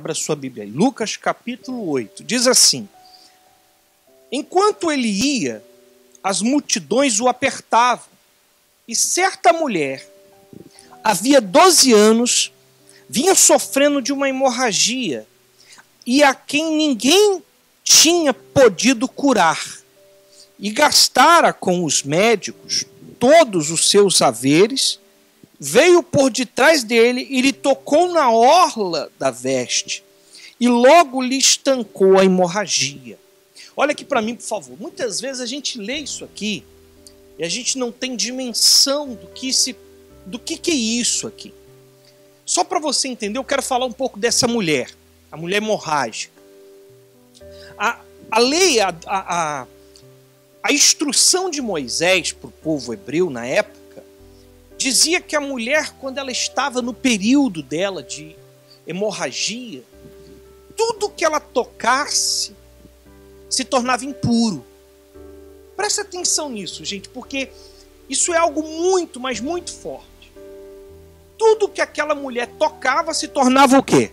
Abra sua Bíblia aí. Lucas capítulo 8. Diz assim: enquanto ele ia, as multidões o apertavam. E certa mulher, havia 12 anos, vinha sofrendo de uma hemorragia, e a quem ninguém tinha podido curar. E gastara com os médicos todos os seus haveres, veio por detrás dele e lhe tocou na orla da veste, e logo lhe estancou a hemorragia. Olha aqui para mim, por favor. Muitas vezes a gente lê isso aqui e a gente não tem dimensão do que é isso aqui. Só para você entender, eu quero falar um pouco dessa mulher, a mulher hemorrágica. A lei, a instrução de Moisés para o povo hebreu na época, dizia que a mulher, quando ela estava no período dela de hemorragia, tudo que ela tocasse se tornava impuro. Presta atenção nisso, gente, porque isso é algo muito, mas muito forte. Tudo que aquela mulher tocava se tornava o quê?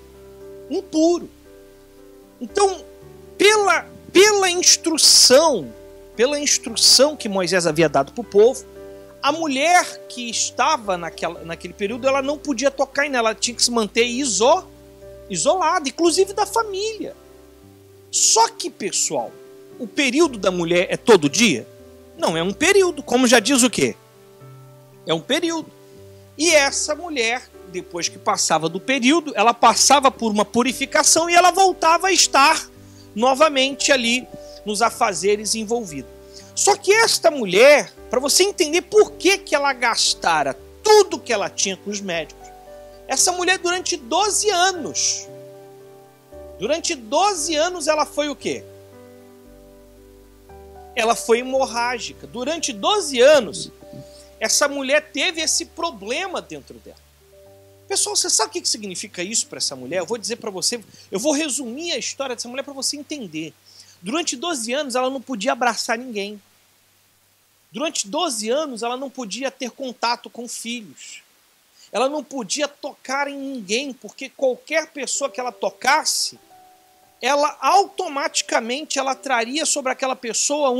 Impuro. Então, pela instrução que Moisés havia dado para o povo, a mulher que estava naquele período, ela não podia tocar nela, ela tinha que se manter isolada, inclusive da família. Só que, pessoal, o período da mulher é todo dia? Não, é um período, como já diz o quê? É um período. E essa mulher, depois que passava do período, ela passava por uma purificação e ela voltava a estar novamente ali nos afazeres envolvida. Só que esta mulher, para você entender por que ela gastara tudo que ela tinha com os médicos, essa mulher durante 12 anos, ela foi o quê? Ela foi hemorrágica. Durante 12 anos, essa mulher teve esse problema dentro dela. Pessoal, você sabe o que significa isso para essa mulher? Eu vou dizer para você, eu vou resumir a história dessa mulher para você entender. Durante 12 anos, ela não podia abraçar ninguém. Durante 12 anos, ela não podia ter contato com filhos. Ela não podia tocar em ninguém, porque qualquer pessoa que ela tocasse, ela automaticamente traria sobre aquela pessoa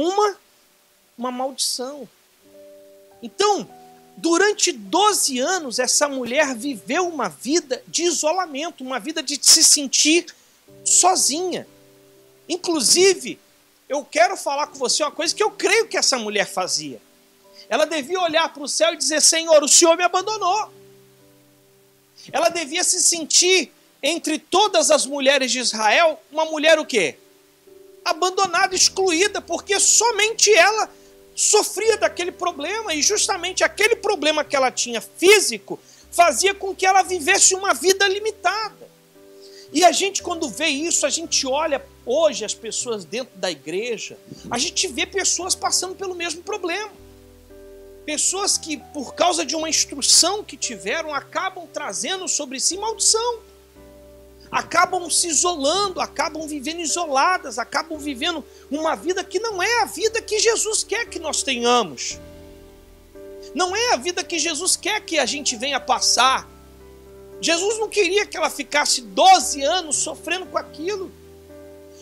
uma maldição. Então, durante 12 anos, essa mulher viveu uma vida de isolamento, uma vida de se sentir sozinha. Inclusive, eu quero falar com você uma coisa que eu creio que essa mulher fazia. Ela devia olhar para o céu e dizer: Senhor, o Senhor me abandonou. Ela devia se sentir, entre todas as mulheres de Israel, uma mulher o quê? Abandonada, excluída, porque somente ela sofria daquele problema, e justamente aquele problema que ela tinha físico fazia com que ela vivesse uma vida limitada. E a gente, quando vê isso, a gente olha hoje as pessoas dentro da igreja, a gente vê pessoas passando pelo mesmo problema. Pessoas que, por causa de uma instrução que tiveram, acabam trazendo sobre si maldição. Acabam se isolando, acabam vivendo isoladas, acabam vivendo uma vida que não é a vida que Jesus quer que nós tenhamos. Não é a vida que Jesus quer que a gente venha passar. Jesus não queria que ela ficasse 12 anos sofrendo com aquilo.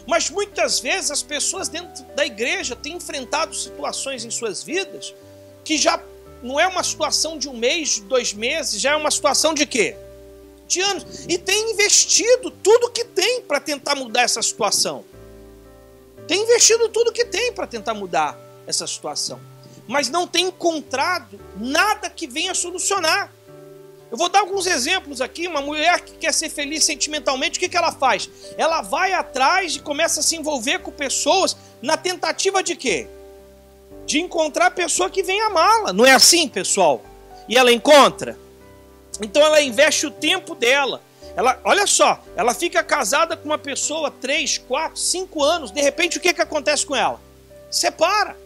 Mas muitas vezes as pessoas dentro da igreja têm enfrentado situações em suas vidas que já não é uma situação de um mês, de 2 meses, já é uma situação de quê? De anos. E tem investido tudo que tem para tentar mudar essa situação. Tem investido tudo que tem para tentar mudar essa situação. Mas não tem encontrado nada que venha solucionar. Eu vou dar alguns exemplos aqui. Uma mulher que quer ser feliz sentimentalmente, o que ela faz? Ela vai atrás e começa a se envolver com pessoas na tentativa de quê? De encontrar a pessoa que vem amá-la. Não é assim, pessoal? E ela encontra? Então ela investe o tempo dela. Olha só, ela fica casada com uma pessoa 3, 4, 5 anos. De repente, o que acontece com ela? Separa.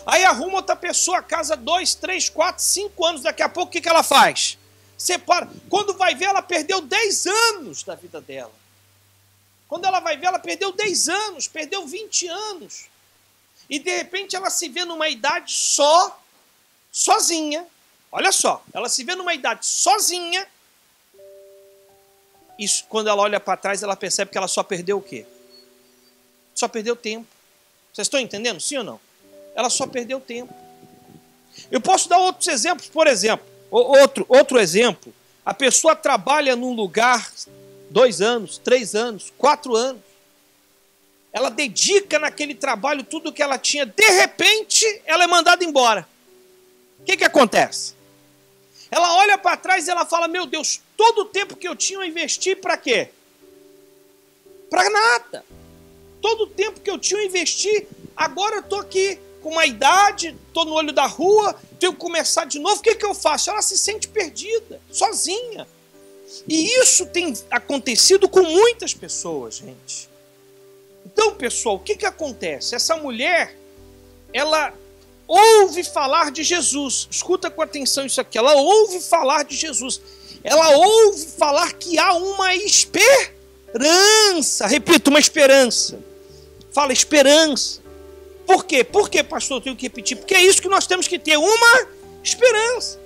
Aí arruma outra pessoa, casa 2, 3, 4, 5 anos. Daqui a pouco, o que ela faz? Separa. Quando vai ver, ela perdeu 10 anos da vida dela. Quando ela vai ver, ela perdeu 10 anos, perdeu 20 anos. E de repente ela se vê numa idade sozinha. Olha só, ela se vê numa idade sozinha, Isso, quando ela olha para trás, ela percebe que ela só perdeu o quê? Só perdeu tempo. Vocês estão entendendo? Sim ou não? Ela só perdeu tempo. Eu posso dar outros exemplos. Por exemplo, outro exemplo. A pessoa trabalha num lugar 2 anos, 3 anos, 4 anos. Ela dedica naquele trabalho tudo o que ela tinha. De repente, ela é mandada embora. O que acontece? Ela olha para trás e ela fala, meu Deus, todo o tempo que eu tinha eu investi para quê? Para nada. Todo o tempo que eu tinha eu investi, agora eu estou aqui com uma idade, estou no olho da rua, tenho que começar de novo, o que eu faço? Ela se sente perdida, sozinha. E isso tem acontecido com muitas pessoas, gente. Então, pessoal, o que acontece? Essa mulher, ela ouve falar de Jesus. Escuta com atenção isso aqui. Ela ouve falar de Jesus. Ela ouve falar que há uma esperança. Repito, uma esperança. Fala esperança. Por quê? Por que, pastor, eu tenho que repetir? Porque é isso que nós temos que ter, uma esperança.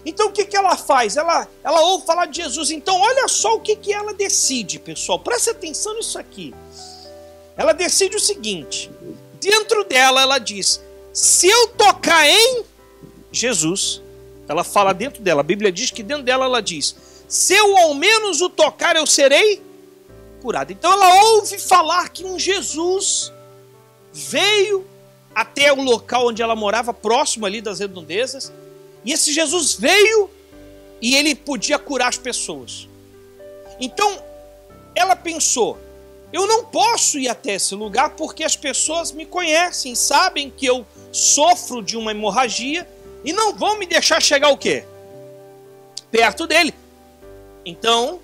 Então o que ela faz? Ela ouve falar de Jesus. Então olha só o que ela decide, pessoal. Presta atenção nisso aqui. Ela decide o seguinte. Dentro dela ela diz, se eu tocar em Jesus, ela fala dentro dela, a Bíblia diz que dentro dela ela diz, se eu ao menos o tocar eu serei curado. Então ela ouve falar que um Jesus veio até o local onde ela morava, próximo ali das redondezas, e esse Jesus veio e ele podia curar as pessoas. Então ela pensou, eu não posso ir até esse lugar porque as pessoas me conhecem, sabem que eu sofro de uma hemorragia e não vão me deixar chegar o quê? Perto dele. Então,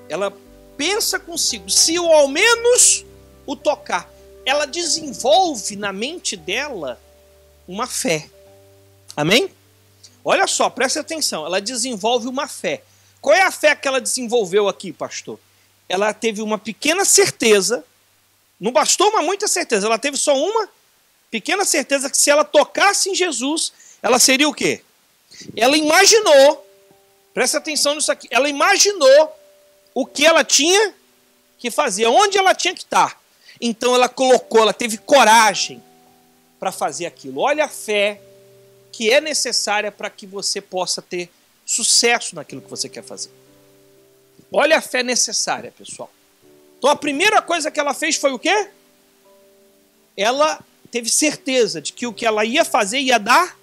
ela pensa consigo, se eu ao menos o tocar, ela desenvolve na mente dela uma fé. Amém? Olha só, presta atenção, ela desenvolve uma fé. Qual é a fé que ela desenvolveu aqui, pastor? Ela teve uma pequena certeza, não bastou uma muita certeza, ela teve só uma pequena certeza que se ela tocasse em Jesus, ela seria o quê? Ela imaginou, presta atenção nisso aqui, ela imaginou o que ela tinha que fazer, onde ela tinha que estar. Então ela teve coragem para fazer aquilo. Olha a fé que é necessária para que você possa ter sucesso naquilo que você quer fazer. Olha a fé necessária, pessoal. Então a primeira coisa que ela fez foi o quê? Ela teve certeza de que o que ela ia fazer ia dar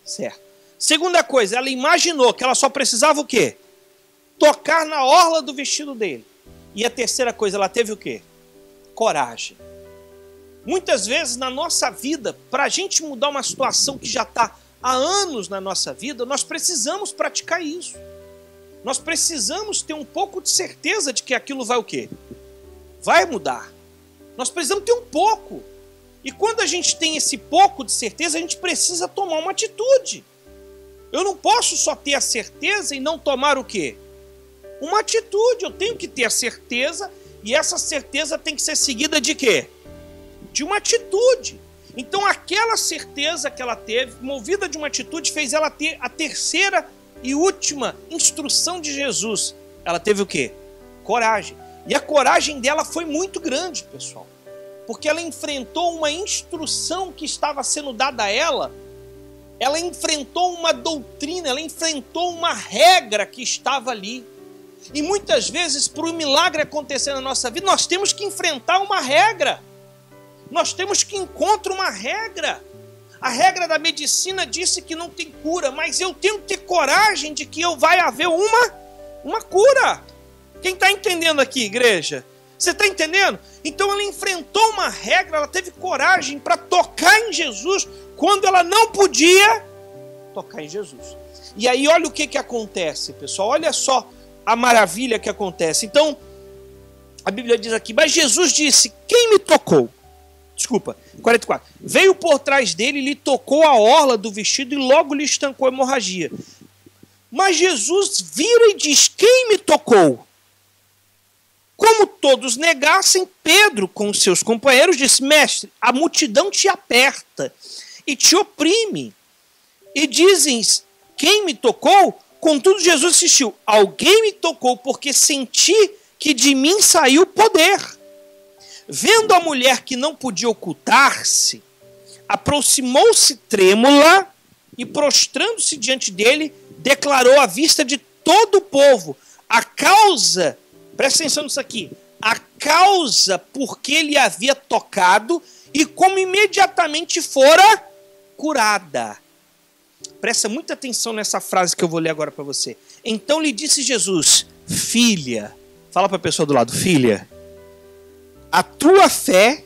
certo. Segunda coisa, ela imaginou que ela só precisava o quê? Tocar na orla do vestido dele. E a terceira coisa, ela teve o quê? Coragem. Muitas vezes na nossa vida, para a gente mudar uma situação que já está há anos na nossa vida, nós precisamos praticar isso. Nós precisamos ter um pouco de certeza de que aquilo vai o quê? Vai mudar. Nós precisamos ter um pouco. E quando a gente tem esse pouco de certeza, a gente precisa tomar uma atitude. Eu não posso só ter a certeza e não tomar o quê? Uma atitude. Eu tenho que ter a certeza e essa certeza tem que ser seguida de quê? De uma atitude. Então aquela certeza que ela teve, movida de uma atitude, fez ela ter a terceira e última instrução de Jesus. Ela teve o quê? Coragem. E a coragem dela foi muito grande, pessoal. Porque ela enfrentou uma instrução que estava sendo dada a ela. Ela enfrentou uma doutrina, ela enfrentou uma regra que estava ali. E muitas vezes, para um milagre acontecer na nossa vida, nós temos que enfrentar uma regra. Nós temos que encontrar uma regra. A regra da medicina disse que não tem cura, mas eu tenho que ter coragem de que vai haver uma cura. Quem está entendendo aqui, igreja? Você está entendendo? Então ela enfrentou uma regra, ela teve coragem para tocar em Jesus quando ela não podia tocar em Jesus. E aí olha o que acontece, pessoal. Olha só a maravilha que acontece. Então, a Bíblia diz aqui, mas Jesus disse, quem me tocou? Desculpa, 44. Veio por trás dele, lhe tocou a orla do vestido e logo lhe estancou a hemorragia. Mas Jesus vira e diz, quem me tocou? Como todos negassem, Pedro, com seus companheiros, disse, mestre, a multidão te aperta e te oprime. E dizem, quem me tocou? Contudo, Jesus insistiu: alguém me tocou, porque senti que de mim saiu poder. Vendo a mulher que não podia ocultar-se, aproximou-se trêmula e, prostrando-se diante dele, declarou à vista de todo o povo a causa, presta atenção nisso aqui, a causa por que ele havia tocado e como imediatamente fora curada. Presta muita atenção nessa frase que eu vou ler agora para você. Então lhe disse Jesus: filha, fala para a pessoa do lado, filha, a tua fé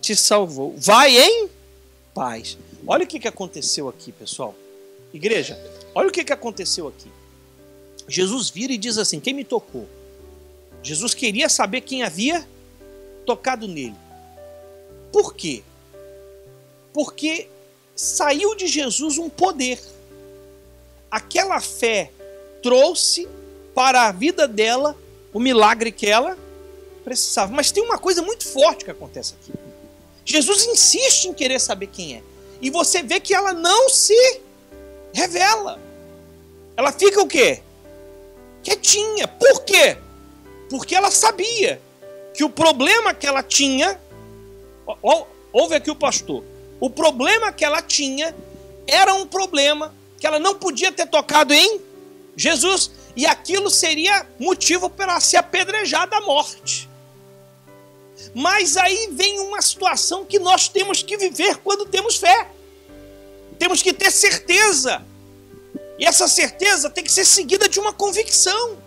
te salvou. Vai em paz. Olha o que aconteceu aqui, pessoal. Igreja, olha o que aconteceu aqui. Jesus vira e diz assim: quem me tocou? Jesus queria saber quem havia tocado nele. Por quê? Porque saiu de Jesus um poder. Aquela fé trouxe para a vida dela o milagre que ela precisava. Mas tem uma coisa muito forte que acontece aqui. Jesus insiste em querer saber quem é. E você vê que ela não se revela. Ela fica o quê? Quietinha. Por quê? Porque ela sabia que o problema que ela tinha... Ouve aqui o pastor. O problema que ela tinha era um problema que ela não podia ter tocado em Jesus. E aquilo seria motivo para ela ser apedrejada à morte. Mas aí vem uma situação que nós temos que viver quando temos fé. Temos que ter certeza. E essa certeza tem que ser seguida de uma convicção.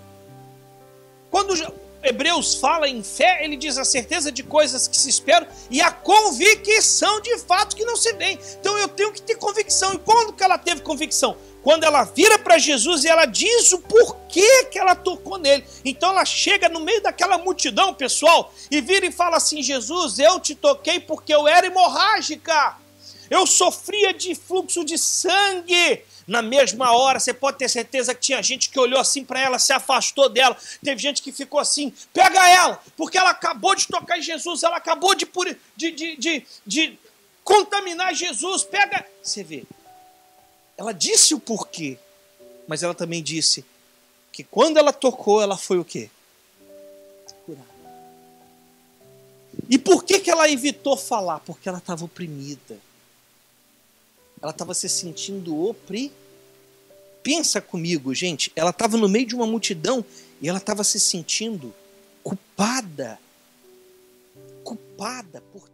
Quando Hebreus fala em fé, ele diz a certeza de coisas que se esperam e a convicção de fatos que não se veem. Então eu tenho que ter convicção. E quando que ela teve convicção? Quando ela vira para Jesus e ela diz o porquê que ela tocou nele. Então ela chega no meio daquela multidão, pessoal, e vira e fala assim: Jesus, eu te toquei porque eu era hemorrágica. Eu sofria de fluxo de sangue. Na mesma hora, você pode ter certeza que tinha gente que olhou assim para ela, se afastou dela. Teve gente que ficou assim: pega ela, porque ela acabou de tocar em Jesus, ela acabou de contaminar Jesus. Pega. Você vê, ela disse o porquê, mas ela também disse que quando ela tocou, ela foi o quê? Curada. E por que ela evitou falar? Porque ela estava oprimida. Ela estava se sentindo oprimida. Pensa comigo, gente. Ela estava no meio de uma multidão e ela estava se sentindo culpada. Culpada por